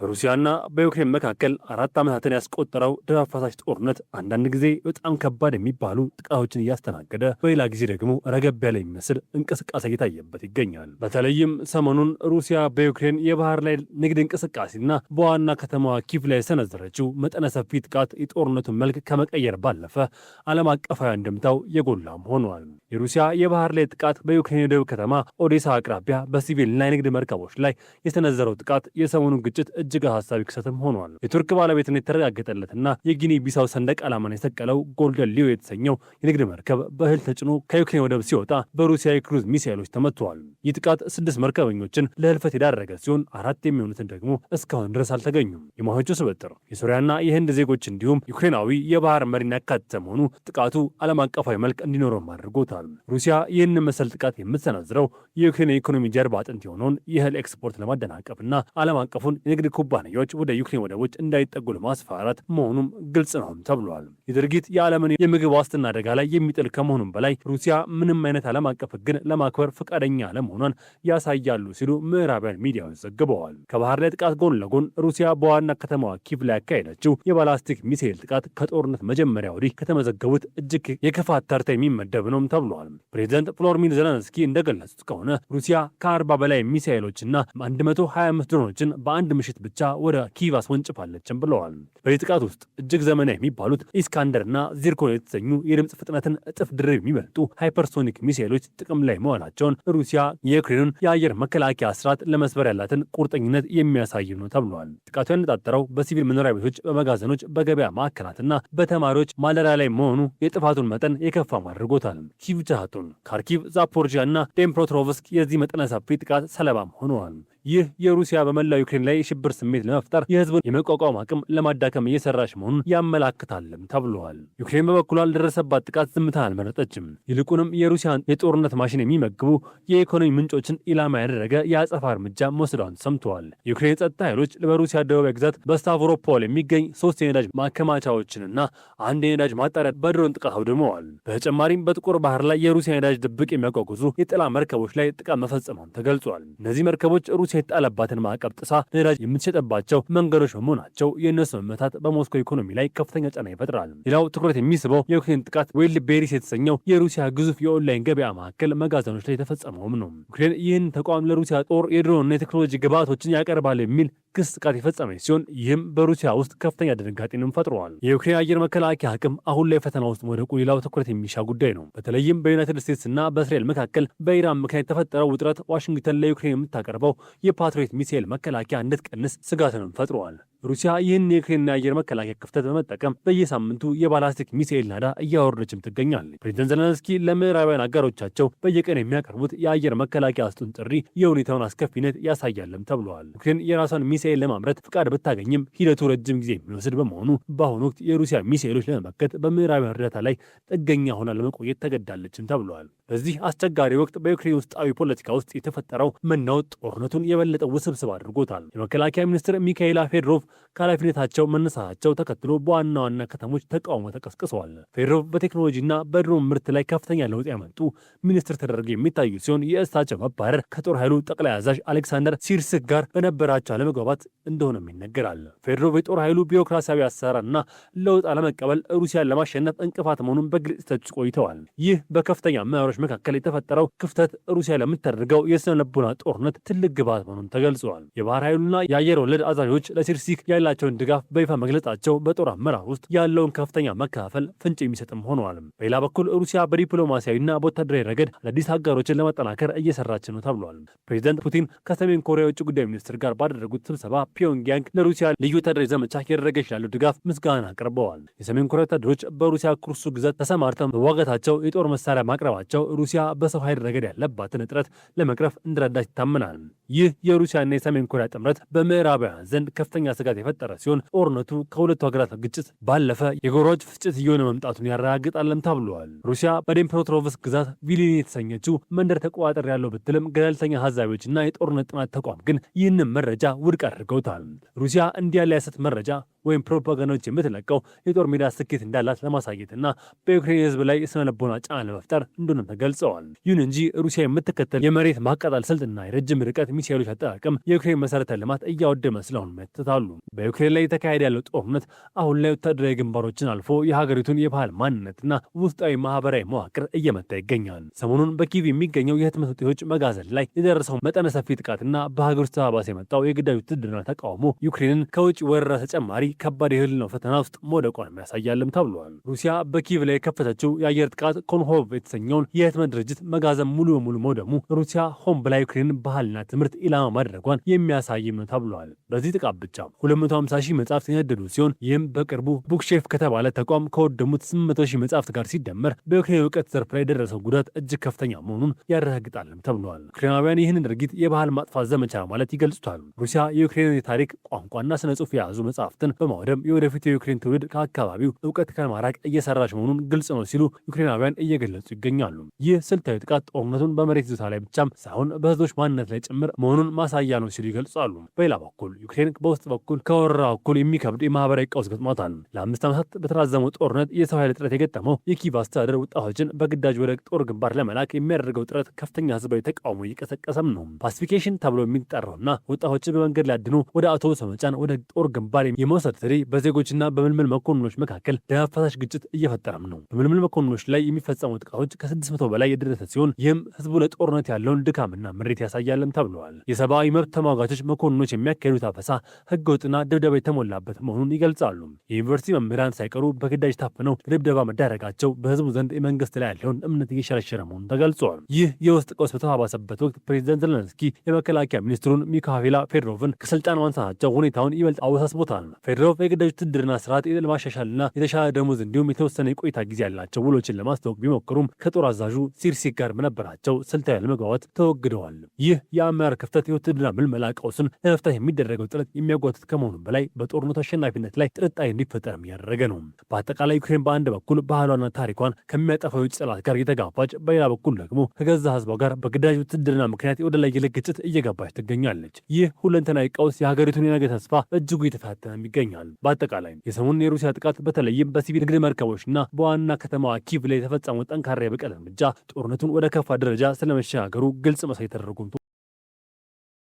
በሩሲያና በዩክሬን መካከል 4 ዓመታትን ያስቆጠረው ደም አፋሳሽ ጦርነት አንዳንድ ጊዜ በጣም ከባድ የሚባሉ ጥቃቶችን እያስተናገደ፣ በሌላ ጊዜ ደግሞ ረገብ ያለ የሚመስል እንቅስቃሴ እየታየበት ይገኛል። በተለይም ሰሞኑን ሩሲያ በዩክሬን የባህር ላይ ንግድ እንቅስቃሴና በዋና ከተማዋ ኪቭ ላይ የሰነዘረችው መጠነ ሰፊ ጥቃት የጦርነቱን መልክ ከመቀየር ባለፈ ዓለም አቀፋዊ አንድምታው የጎላም ሆኗል። የሩሲያ የባህር ላይ ጥቃት በዩክሬን የደቡብ ከተማ ኦዴሳ አቅራቢያ በሲቪልና የንግድ መርከቦች ላይ የሰነዘረው ጥቃት የሰሞኑን ግጭት እጅግ አሳሳቢ ክስተትም ሆኗል። የቱርክ ባለቤትነት የተረጋገጠለትና የጊኒ ቢሳው ሰንደቅ ዓላማን የሰቀለው ጎልደን ሊዮ የተሰኘው የንግድ መርከብ በእህል ተጭኖ ከዩክሬን ወደብ ሲወጣ በሩሲያ የክሩዝ ሚሳይሎች ተመትተዋል። ይህ ጥቃት 6 መርከበኞችን ለህልፈት የዳረገ ሲሆን 4 የሚሆኑትን ደግሞ እስካሁን ድረስ አልተገኙም። የሟቾቹ ስብጥር የሶሪያና የህንድ ዜጎች እንዲሁም ዩክሬናዊ የባህር መሪን ያካተተ መሆኑ ጥቃቱ ዓለም አቀፋዊ መልክ እንዲኖረው አድርጎታል። ሩሲያ ይህን መሰል ጥቃት የምትሰነዝረው የዩክሬን የኢኮኖሚ ጀርባ አጥንት የሆነውን የእህል ኤክስፖርት ለማደናቀፍና ዓለም አቀፉን የንግድ ኩባንያዎች ወደ ዩክሬን ወደቦች እንዳይጠጉ ለማስፈራራት መሆኑም ግልጽ ነው ተብሏል። የድርጊት የዓለምን የምግብ ዋስትና አደጋ ላይ የሚጥል ከመሆኑም በላይ ሩሲያ ምንም አይነት ዓለም አቀፍ ሕግን ለማክበር ፈቃደኛ አለመሆኗን ያሳያሉ ሲሉ ምዕራባውያን ሚዲያዎች ዘግበዋል። ከባህር ላይ ጥቃት ጎን ለጎን ሩሲያ በዋና ከተማዋ ኪቭ ላይ ያካሄደችው የባላስቲክ ሚሳኤል ጥቃት ከጦርነት መጀመሪያ ወዲህ ከተመዘገቡት እጅግ የክፋት ተርታ የሚመደብ ነው ተብሏል። ፕሬዚዳንት ቮሎዲሚር ዜሌንስኪ እንደገለጹት ከሆነ ሩሲያ ከ40 በላይ ሚሳኤሎችና 125 ድሮኖችን በአንድ ምሽት ብቻ ወደ ኪቭ አስወንጭፋለችም ብለዋል። በዚህ ጥቃት ውስጥ እጅግ ዘመናዊ የሚባሉት ኢስካንደርና ዚርኮን የተሰኙ የድምፅ ፍጥነትን እጥፍ ድርብ የሚበልጡ ሃይፐርሶኒክ ሚሳኤሎች ጥቅም ላይ መዋላቸውን ሩሲያ የዩክሬንን የአየር መከላከያ ስርዓት ለመስበር ያላትን ቁርጠኝነት የሚያሳይ ነው ተብሏል። ጥቃቱ ያነጣጠረው በሲቪል መኖሪያ ቤቶች፣ በመጋዘኖች፣ በገበያ ማዕከላትና በተማሪዎች ማደሪያ ላይ መሆኑ የጥፋቱን መጠን የከፋ አድርጎታል። ኪቭ ቻሃቱን፣ ካርኪቭ፣ ዛፖርጂያ እና ዴምፕሮትሮቭስክ የዚህ መጠነ ሰፊ ጥቃት ሰለባም ሆነዋል። ይህ የሩሲያ በመላው ዩክሬን ላይ የሽብር ስሜት ለመፍጠር የህዝቡን የመቋቋም አቅም ለማዳከም እየሰራች መሆኑን ያመላክታልም ተብሏል። ዩክሬን በበኩሏ ለደረሰባት ጥቃት ዝምታን አልመረጠችም። ይልቁንም የሩሲያን የጦርነት ማሽን የሚመግቡ የኢኮኖሚ ምንጮችን ኢላማ ያደረገ የአጸፋ እርምጃ መውሰዷን ሰምተዋል። የዩክሬን የጸጥታ ኃይሎች በሩሲያ ደቡባዊ ግዛት በስታቭሮፖል የሚገኝ 3 የነዳጅ ማከማቻዎችንና 1 የነዳጅ ማጣሪያ በድሮን ጥቃት አውድመዋል። በተጨማሪም በጥቁር ባህር ላይ የሩሲያ ነዳጅ ድብቅ የሚያጓጉዙ የጥላ መርከቦች ላይ ጥቃት መፈጸሟን ተገልጿል። እነዚህ መርከቦች ሩሲያ የተጣለባትን ማዕቀብ ጥሳ ነዳጅ የምትሸጥባቸው መንገዶች በመሆናቸው የእነሱ መመታት በሞስኮ ኢኮኖሚ ላይ ከፍተኛ ጫና ይፈጥራል። ሌላው ትኩረት የሚስበው የዩክሬን ጥቃት ዌይል ቤሪስ የተሰኘው የሩሲያ ግዙፍ የኦንላይን ገበያ ማዕከል መጋዘኖች ላይ የተፈጸመውም ነው። ዩክሬን ይህን ተቋም ለሩሲያ ጦር የድሮንና የቴክኖሎጂ ግብዓቶችን ያቀርባል የሚል ክስ ጥቃት የፈጸመች ሲሆን ይህም በሩሲያ ውስጥ ከፍተኛ ድንጋጤንም ፈጥሯል። የዩክሬን አየር መከላከያ አቅም አሁን ላይ ፈተና ውስጥ መውደቁ ሌላው ትኩረት የሚሻ ጉዳይ ነው። በተለይም በዩናይትድ ስቴትስ እና በእስራኤል መካከል በኢራን ምክንያት የተፈጠረው ውጥረት ዋሽንግተን ለዩክሬን የምታቀርበው የፓትሪዮት ሚሳኤል መከላከያ እንድትቀንስ ስጋትንም ፈጥሯል። ሩሲያ ይህን የዩክሬን የአየር መከላከያ ክፍተት በመጠቀም በየሳምንቱ የባላስቲክ ሚሳኤል ናዳ እያወረደችም ትገኛለች። ፕሬዚዳንት ዜሌንስኪ ለምዕራባውያን አጋሮቻቸው በየቀን የሚያቀርቡት የአየር መከላከያ ስጡን ጥሪ የሁኔታውን አስከፊነት ያሳያልም ተብለዋል። ዩክሬን የራሷን ሚሳኤል ለማምረት ፍቃድ ብታገኝም ሂደቱ ረጅም ጊዜ የሚወስድ በመሆኑ በአሁኑ ወቅት የሩሲያ ሚሳኤሎች ለመመከት በምዕራባውያን እርዳታ ላይ ጥገኛ ሆና ለመቆየት ተገዳለችም ተብለዋል። በዚህ አስቸጋሪ ወቅት በዩክሬን ውስጣዊ ፖለቲካ ውስጥ የተፈጠረው መናወጥ ጦርነቱን የበለጠ ውስብስብ አድርጎታል። የመከላከያ ሚኒስትር ሚካኤላ ፌድሮቭ ከኃላፊነታቸው መነሳታቸው ተከትሎ በዋና ዋና ከተሞች ተቃውሞ ተቀስቅሰዋል። ፌድሮቭ በቴክኖሎጂና በድሮን ምርት ላይ ከፍተኛ ለውጥ ያመጡ ሚኒስትር ተደርገው የሚታዩ ሲሆን የእሳቸው መባረር ከጦር ኃይሉ ጠቅላይ አዛዥ አሌክሳንደር ሲርስክ ጋር በነበራቸው አለመግባባት እንደሆነም ይነገራል። ፌድሮቭ የጦር ኃይሉ ቢሮክራሲያዊ አሰራርና ለውጥ አለመቀበል ሩሲያን ለማሸነፍ እንቅፋት መሆኑን በግልጽ ሲተቹ ቆይተዋል። ይህ በከፍተኛ አመራሮች መካከል የተፈጠረው ክፍተት ሩሲያ ለምታደርገው የስነ ልቦና ጦርነት ትልቅ ግብዓት መሆኑን ተገልጿል። የባህር ኃይሉና የአየር ወለድ አዛዦች ለሲርሲክ ያላቸውን ድጋፍ በይፋ መግለጻቸው በጦር አመራር ውስጥ ያለውን ከፍተኛ መከፋፈል ፍንጭ የሚሰጥም ሆነዋል። በሌላ በኩል ሩሲያ በዲፕሎማሲያዊና በወታደራዊ ረገድ አዳዲስ አጋሮችን ለማጠናከር እየሰራች ነው ተብሏል። ፕሬዚዳንት ፑቲን ከሰሜን ኮሪያ የውጭ ጉዳይ ሚኒስትር ጋር ባደረጉት ስብሰባ ፒዮንግያንግ ለሩሲያ ልዩ ወታደራዊ ዘመቻ ያደረገች ላለው ድጋፍ ምስጋና አቅርበዋል። የሰሜን ኮሪያ ወታደሮች በሩሲያ ኩርሱ ግዛት ተሰማርተው መዋጋታቸው የጦር መሳሪያ ማቅረባቸው ሩሲያ በሰው ኃይል ረገድ ያለባትን እጥረት ለመቅረፍ እንደረዳች ይታመናል። ይህ የሩሲያና የሰሜን ኮሪያ ጥምረት በምዕራባውያን ዘንድ ከፍተኛ ስጋት የፈጠረ ሲሆን ጦርነቱ ከሁለቱ ሀገራት ግጭት ባለፈ የጎራዎች ፍጭት እየሆነ መምጣቱን ያረጋግጣልም ተብሏል። ሩሲያ በዴምፕሮትሮቭስክ ግዛት ቪሊኒ የተሰኘችው መንደር ተቆጣጠር ያለው ብትልም ገለልተኛ ታዛቢዎችና የጦርነት ጥናት ተቋም ግን ይህንን መረጃ ውድቅ አድርገውታል። ሩሲያ እንዲህ ያለ የሐሰት መረጃ ወይም ፕሮፓጋንዳዎች የምትለቀው የጦር ሜዳ ስኬት እንዳላት ለማሳየትና በዩክሬን ህዝብ ላይ ስነ ልቦና ጫና ለመፍጠር እንደሆነ ተገልጸዋል። ይሁን እንጂ ሩሲያ የምትከተል የመሬት ማቃጠል ስልትና የረጅም ርቀት ሚሳኤሎች አጠቃቀም የዩክሬን መሰረተ ልማት እያወደመ ስለሆነ ያትታሉ። በዩክሬን ላይ የተካሄደ ያለው ጦርነት አሁን ላይ ወታደራዊ ግንባሮችን አልፎ የሀገሪቱን የባህል ማንነትና ውስጣዊ ማህበራዊ መዋቅር እየመታ ይገኛል። ሰሞኑን በኪቭ የሚገኘው የህትመት ውጤቶች መጋዘን ላይ የደረሰው መጠነ ሰፊ ጥቃትና በሀገር ውስጥ ተባባሰ የመጣው የግዳጅ ውትድርና ተቃውሞ ዩክሬንን ከውጭ ወረራ ተጨማሪ ከባድ የህልውና ፈተና ውስጥ መውደቋን ያሳያልም ተብሏል። ሩሲያ በኪቭ ላይ የከፈተችው የአየር ጥቃት ኮንሆቭ የተሰኘውን የህትመት ድርጅት መጋዘን ሙሉ በሙሉ መውደሙ ሩሲያ ሆን ብላ ዩክሬንን ባህልና ትምህርት ኢላማ ማድረጓን የሚያሳይም ነው ተብሏል። በዚህ ጥቃት ብቻ 250 ሺህ መጻሕፍት የነደዱ ሲሆን ይህም በቅርቡ ቡክሼፍ ከተባለ ተቋም ከወደሙት 800 ሺህ መጻሕፍት ጋር ሲደመር በዩክሬን እውቀት ዘርፍ ላይ የደረሰው ጉዳት እጅግ ከፍተኛ መሆኑን ያረጋግጣልም ተብሏል። ዩክሬናውያን ይህንን ድርጊት የባህል ማጥፋት ዘመቻ ማለት ይገልጹታል። ሩሲያ የዩክሬንን የታሪክ ቋንቋና ስነ ጽሑፍ የያዙ መጻሕፍትን በማውደም የወደፊት የዩክሬን ትውልድ ከአካባቢው እውቀት ከማራቅ እየሰራች መሆኑን ግልጽ ነው ሲሉ ዩክሬናውያን እየገለጹ ይገኛሉ። ይህ ስልታዊ ጥቃት ጦርነቱን በመሬት ይዞታ ላይ ብቻም ሳይሆን በህዝቦች ማንነት ላይ ጭምር መሆኑን ማሳያ ነው ሲሉ ይገልጻሉ። በሌላ በኩል ዩክሬን በውስጥ በኩል ከወረራ በኩል የሚከብድ የማህበራዊ ቀውስ ገጥሟታል። ለ5 ዓመታት በተራዘመው ጦርነት የሰው ኃይል እጥረት የገጠመው የኪቭ አስተዳደር ወጣቶችን በግዳጅ ወደ ጦር ግንባር ለመላክ የሚያደርገው ጥረት ከፍተኛ ህዝባዊ ተቃውሞ እየቀሰቀሰም ነው። ፓሲፊኬሽን ተብሎ የሚጠራውና ወጣቶችን በመንገድ ላይ አድኖ ወደ አውቶቡስ በመጫን ወደ ጦር ግንባር የመውሰድ ትሪ በዜጎችና በምልምል መኮንኖች መካከል ደም አፋሳሽ ግጭት እየፈጠረም ነው። በምልምል መኮንኖች ላይ የሚፈጸሙ ጥቃቶች ከ600 በላይ የደረሰ ሲሆን ይህም ህዝቡ ለጦርነት ያለውን ድካምና ምሬት ያሳያልም ተብለዋል። የሰብአዊ መብት ተሟጋቾች መኮንኖች የሚያካሂዱት አፈሳ ህገወጥና ድብደባ የተሞላበት መሆኑን ይገልጻሉ። የዩኒቨርሲቲ መምህራን ሳይቀሩ በግዳጅ ታፍነው ለድብደባ መዳረጋቸው በህዝቡ ዘንድ የመንግስት ላይ ያለውን እምነት እየሸረሸረ መሆኑን ተገልጿል። ይህ የውስጥ ቀውስ በተባባሰበት ወቅት ፕሬዚዳንት ዘለንስኪ የመከላከያ ሚኒስትሩን ሚካኤላ ፌዶሮቭን ከስልጣን ማንሳታቸው ሁኔታውን ይበልጥ አወሳስቦታል። ፌዶሮቭ የግዳጅ ውትድርና ስርዓት ለማሻሻልና የተሻለ ደሞዝ እንዲሁም የተወሰነ የቆይታ ጊዜ ያላቸው ውሎችን ለማስታወቅ ቢሞክሩም ከጦር አዛዡ ሲርሲክ ጋር በነበራቸው ስልታዊ አለመግባባት ተወግደዋል። ይህ የአመራር ክፍተት የውትድርና ምልመላ ቀውስን ለመፍታት የሚደረገው ጥረት የሚያጓትት ከመሆኑ በላይ በጦርነቱ አሸናፊነት ላይ ጥርጣሬ እንዲፈጠርም እያደረገ ነው። በአጠቃላይ ዩክሬን በአንድ በኩል ባህሏና ታሪኳን ከሚያጠፋው የውጭ ጠላት ጋር እየተጋፋች፣ በሌላ በኩል ደግሞ ከገዛ ህዝቧ ጋር በግዳጅ ውትድርና ምክንያት ወደ ላይ የለቅ ግጭት እየገባች ትገኛለች። ይህ ሁለንተናዊ ቀውስ የሀገሪቱን የነገ ተስፋ እጅጉ እየተፈታተነም ይገኛል። በአጠቃላይ የሰሞኑን የሩሲያ ጥቃት በተለይም በሲቪል ንግድ መርከቦችና በዋና ከተማዋ ኪቭ ላይ የተፈጸመው ጠንካራ የበቀል እርምጃ ጦርነቱን ወደ ከፋ ደረጃ ስለመሸጋገሩ ግልጽ መሳይ ተደርጎም